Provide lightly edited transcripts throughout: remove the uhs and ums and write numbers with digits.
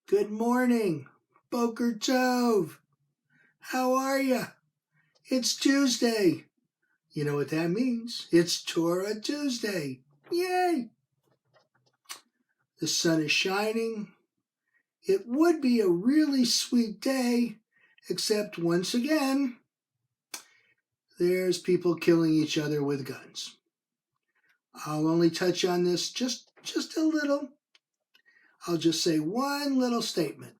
Good morning, Boker Tov. How are ya? It's Tuesday. You know what that means? It's Torah Tuesday. Yay! The sun is shining. It would be a really sweet day, except once again, there's people killing each other with guns. I'll only touch on this just a little. I'll just say one little statement.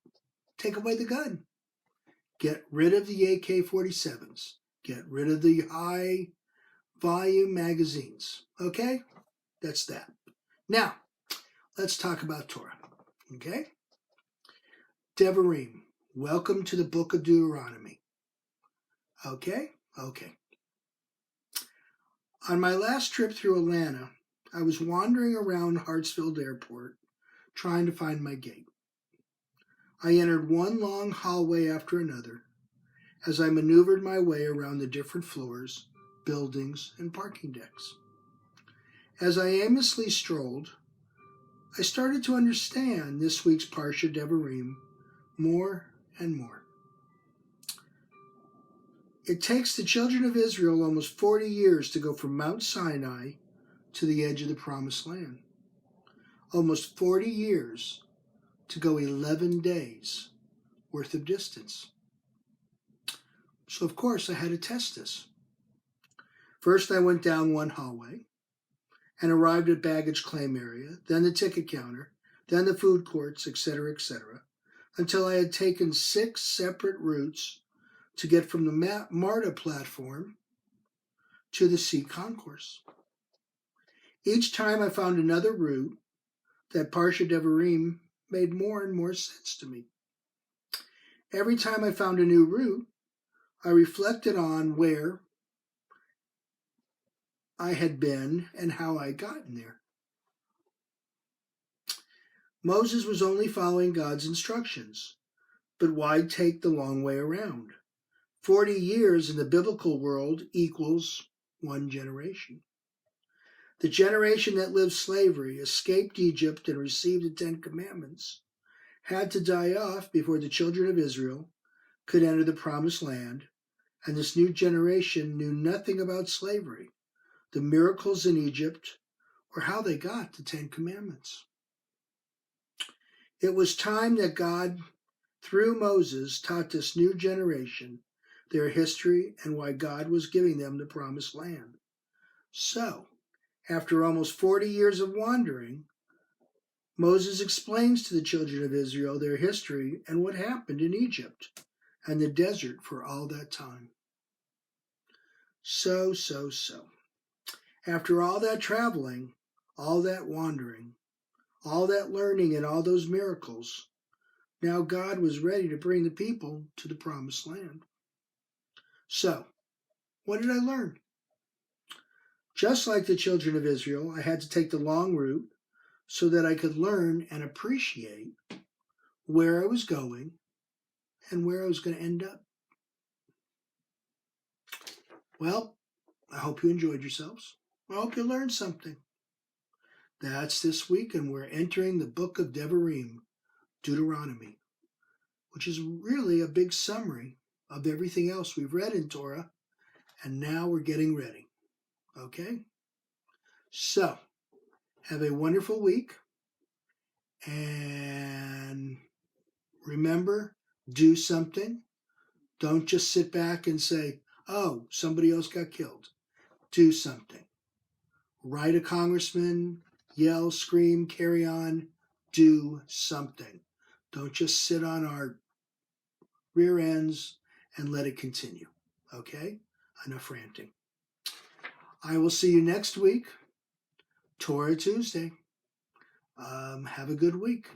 Take away the gun. Get rid of the AK-47s. Get rid of the high volume magazines. Okay? That's that. Now, let's talk about Torah. Okay? Devarim. Welcome to the book of Deuteronomy. Okay? Okay. On my last trip through Atlanta, I was wandering around Hartsfield Airport trying to find my gate. I entered one long hallway after another as I maneuvered my way around the different floors, buildings, and parking decks. As I aimlessly strolled, I started to understand this week's Parsha Devarim more and more. It takes the children of Israel almost 40 years to go from Mount Sinai to the edge of the Promised Land. Almost 40 years to go 11 days worth of distance. So of course I had to test this. First I went down one hallway and arrived at baggage claim area, then the ticket counter, then the food courts, etc., until I had taken 6 separate routes to get from the MARTA platform to the C concourse. Each time I found another route, that Parsha Devarim made more and more sense to me. Every time I found a new route, I reflected on where I had been and how I had gotten there. Moses was only following God's instructions, but why take the long way around? 40 years in the biblical world equals 1 generation. The generation that lived slavery, escaped Egypt, and received the 10 Commandments had to die off before the children of Israel could enter the Promised Land, and this new generation knew nothing about slavery, the miracles in Egypt, or how they got the 10 Commandments. It was time that God, through Moses, taught this new generation their history and why God was giving them the Promised Land. So, after almost 40 years of wandering, Moses explains to the children of Israel their history and what happened in Egypt and the desert for all that time. So. After all that traveling, all that wandering, all that learning and all those miracles, now God was ready to bring the people to the Promised Land. So, what did I learn? Just like the children of Israel, I had to take the long route so that I could learn and appreciate where I was going and where I was going to end up. Well, I hope you enjoyed yourselves. I hope you learned something. That's this week, and we're entering the book of Devarim, Deuteronomy, which is really a big summary of everything else we've read in Torah, and now we're getting ready. Okay? So, have a wonderful week, and remember, do something. Don't just sit back and say, oh, somebody else got killed. Do something. Write a congressman, yell, scream, carry on. Do something. Don't just sit on our rear ends and let it continue. Okay? Enough ranting. I will see you next week, Torah Tuesday. Have a good week.